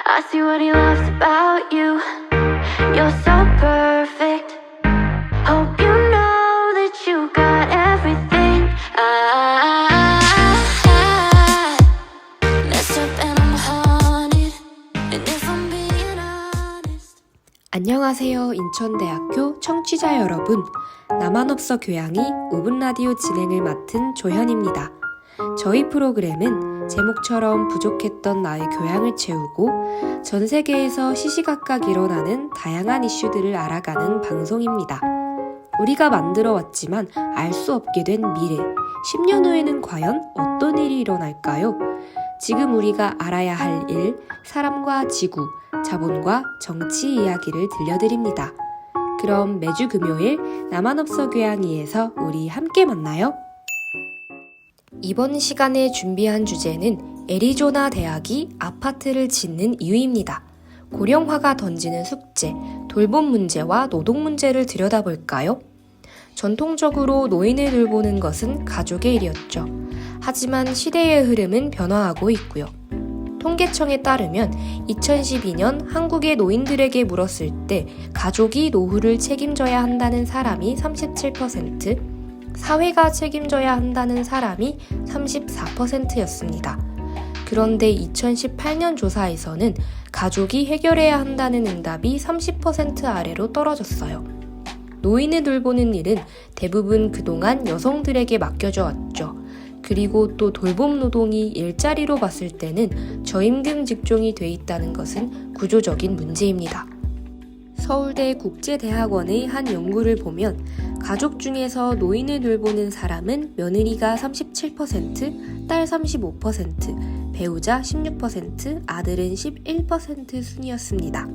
I see what he loves about you. You're so perfect. Hope you know that you got everything. I messed up and I'm haunted. And if I'm being honest. 안녕하세요. 인천대학교 청취자 여러분. 나만 없어 교양이 5분 라디오 진행을 맡은 조현입니다. 저희 프로그램은 제목처럼 부족했던 나의 교양을 채우고 전 세계에서 시시각각 일어나는 다양한 이슈들을 알아가는 방송입니다. 우리가 만들어 왔지만 알 수 없게 된 미래, 10년 후에는 과연 어떤 일이 일어날까요? 지금 우리가 알아야 할 일, 사람과 지구, 자본과 정치 이야기를 들려드립니다. 그럼 매주 금요일 나만 없어 교양이에서 우리 함께 만나요. 이번 시간에 준비한 주제는 애리조나 대학이 아파트를 짓는 이유입니다. 고령화가 던지는 숙제, 돌봄 문제와 노동 문제를 들여다볼까요? 전통적으로 노인을 돌보는 것은 가족의 일이었죠. 하지만 시대의 흐름은 변화하고 있고요. 통계청에 따르면 2012년 한국의 노인들에게 물었을 때 가족이 노후를 책임져야 한다는 사람이 37%, 사회가 책임져야 한다는 사람이 34%였습니다. 그런데 2018년 조사에서는 가족이 해결해야 한다는 응답이 30% 아래로 떨어졌어요. 노인을 돌보는 일은 대부분 그동안 여성들에게 맡겨져 왔죠. 그리고 또 돌봄 노동이 일자리로 봤을 때는 저임금 직종이 돼 있다는 것은 구조적인 문제입니다. 서울대 국제대학원의 한 연구를 보면 가족 중에서 노인을 돌보는 사람은 며느리가 37%, 딸 35%, 배우자 16%, 아들은 11% 순이었습니다.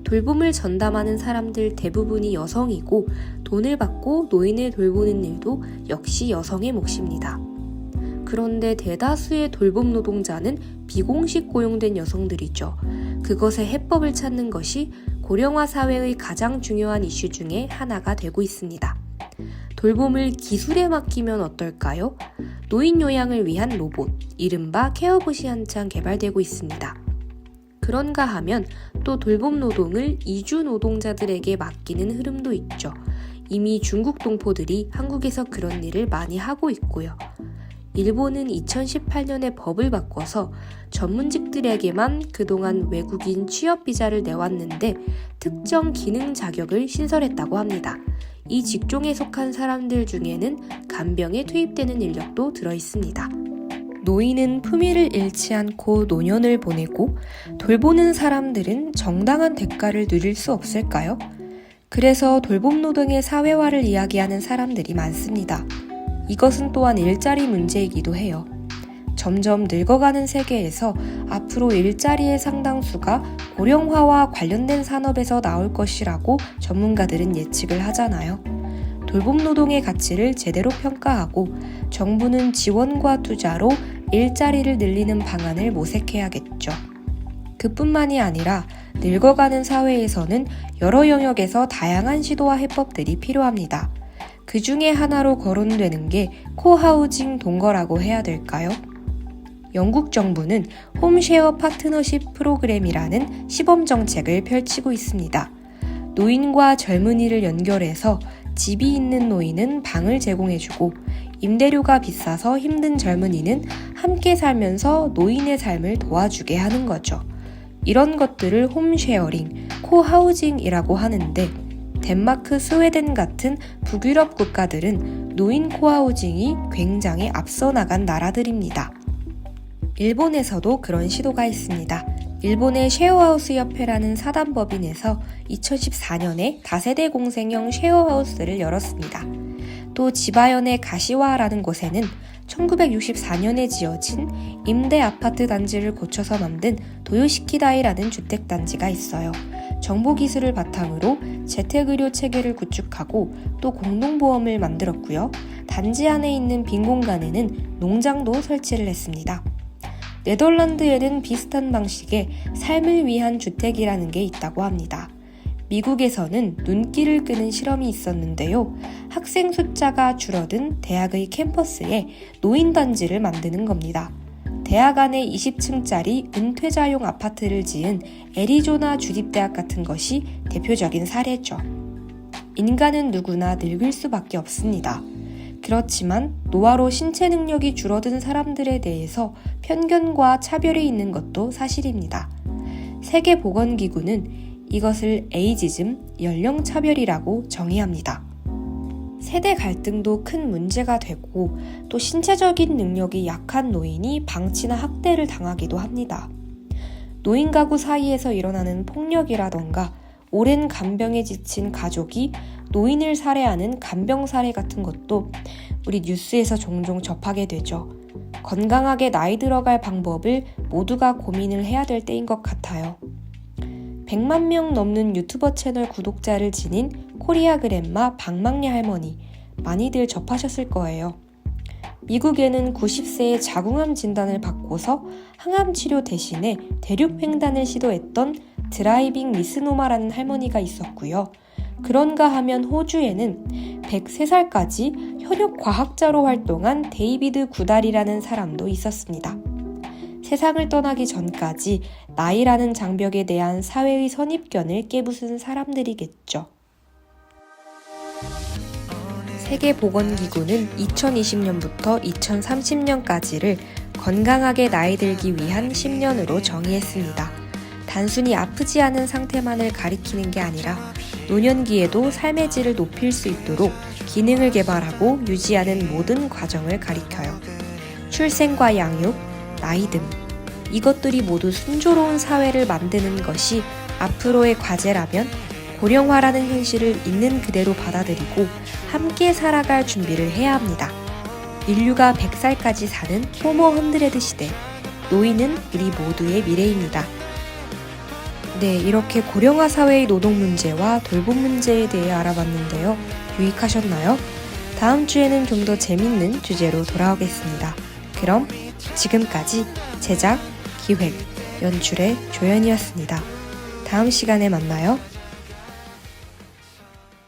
돌봄을 전담하는 사람들 대부분이 여성이고 돈을 받고 노인을 돌보는 일도 역시 여성의 몫입니다. 그런데 대다수의 돌봄 노동자는 비공식 고용된 여성들이죠. 그것의 해법을 찾는 것이 고령화 사회의 가장 중요한 이슈 중에 하나가 되고 있습니다. 돌봄을 기술에 맡기면 어떨까요? 노인 요양을 위한 로봇, 이른바 케어봇이 한창 개발되고 있습니다. 그런가 하면 또 돌봄 노동을 이주 노동자들에게 맡기는 흐름도 있죠. 이미 중국 동포들이 한국에서 그런 일을 많이 하고 있고요. 일본은 2018년에 법을 바꿔서 전문직들에게만 그동안 외국인 취업 비자를 내왔는데 특정 기능 자격을 신설했다고 합니다. 이 직종에 속한 사람들 중에는 간병에 투입되는 인력도 들어있습니다. 노인은 품위를 잃지 않고 노년을 보내고 돌보는 사람들은 정당한 대가를 누릴 수 없을까요? 그래서 돌봄 노동의 사회화를 이야기하는 사람들이 많습니다. 이것은 또한 일자리 문제이기도 해요. 점점 늙어가는 세계에서 앞으로 일자리의 상당수가 고령화와 관련된 산업에서 나올 것이라고 전문가들은 예측을 하잖아요. 돌봄 노동의 가치를 제대로 평가하고 정부는 지원과 투자로 일자리를 늘리는 방안을 모색해야겠죠. 그뿐만이 아니라 늙어가는 사회에서는 여러 영역에서 다양한 시도와 해법들이 필요합니다. 그 중에 하나로 거론되는 게 코하우징 동거라고 해야 될까요? 영국 정부는 홈쉐어 파트너십 프로그램이라는 시범 정책을 펼치고 있습니다. 노인과 젊은이를 연결해서 집이 있는 노인은 방을 제공해주고 임대료가 비싸서 힘든 젊은이는 함께 살면서 노인의 삶을 도와주게 하는 거죠. 이런 것들을 홈쉐어링, 코하우징이라고 하는데 덴마크, 스웨덴 같은 북유럽 국가들은 노인 코하우징이 굉장히 앞서 나간 나라들입니다. 일본에서도 그런 시도가 있습니다. 일본의 쉐어하우스 협회라는 사단법인에서 2014년에 다세대 공생형 쉐어하우스를 열었습니다. 또 지바현의 가시와라는 곳에는 1964년에 지어진 임대 아파트 단지를 고쳐서 만든 도요시키다이라는 주택단지가 있어요. 정보기술을 바탕으로 재택의료 체계를 구축하고 또 공동보험을 만들었고요. 단지 안에 있는 빈 공간에는 농장도 설치를 했습니다. 네덜란드에는 비슷한 방식의 삶을 위한 주택이라는 게 있다고 합니다. 미국에서는 눈길을 끄는 실험이 있었는데요. 학생 숫자가 줄어든 대학의 캠퍼스에 노인단지를 만드는 겁니다. 대학 안에 20층짜리 은퇴자용 아파트를 지은 애리조나 주립대학 같은 것이 대표적인 사례죠. 인간은 누구나 늙을 수밖에 없습니다. 그렇지만 노화로 신체 능력이 줄어든 사람들에 대해서 편견과 차별이 있는 것도 사실입니다. 세계보건기구는 이것을 에이지즘, 연령차별이라고 정의합니다. 세대 갈등도 큰 문제가 되고 또 신체적인 능력이 약한 노인이 방치나 학대를 당하기도 합니다. 노인 가구 사이에서 일어나는 폭력이라던가 오랜 간병에 지친 가족이 노인을 살해하는 간병 사례 같은 것도 우리 뉴스에서 종종 접하게 되죠. 건강하게 나이 들어갈 방법을 모두가 고민을 해야 될 때인 것 같아요. 100만 명 넘는 유튜버 채널 구독자를 지닌 코리아 그랜마 박막리 할머니, 많이들 접하셨을 거예요. 미국에는 90세에 자궁암 진단을 받고서 항암 치료 대신에 대륙횡단을 시도했던 드라이빙 미스노마라는 할머니가 있었고요. 그런가 하면 호주에는 103살까지 현역 과학자로 활동한 데이비드 구달이라는 사람도 있었습니다. 세상을 떠나기 전까지 나이라는 장벽에 대한 사회의 선입견을 깨부순 사람들이겠죠. 세계보건기구는 2020년부터 2030년까지를 건강하게 나이 들기 위한 10년으로 정의했습니다. 단순히 아프지 않은 상태만을 가리키는 게 아니라 노년기에도 삶의 질을 높일 수 있도록 기능을 개발하고 유지하는 모든 과정을 가리켜요. 출생과 양육, 나이듦, 이것들이 모두 순조로운 사회를 만드는 것이 앞으로의 과제라면 고령화라는 현실을 있는 그대로 받아들이고 함께 살아갈 준비를 해야 합니다. 인류가 100살까지 사는 호모 헌드레드 시대, 노인은 우리 모두의 미래입니다. 네, 이렇게 고령화 사회의 노동 문제와 돌봄 문제에 대해 알아봤는데요. 유익하셨나요? 다음 주에는 좀 더 재밌는 주제로 돌아오겠습니다. 그럼 지금까지 제작, 기획, 연출의 조연이었습니다. 다음 시간에 만나요.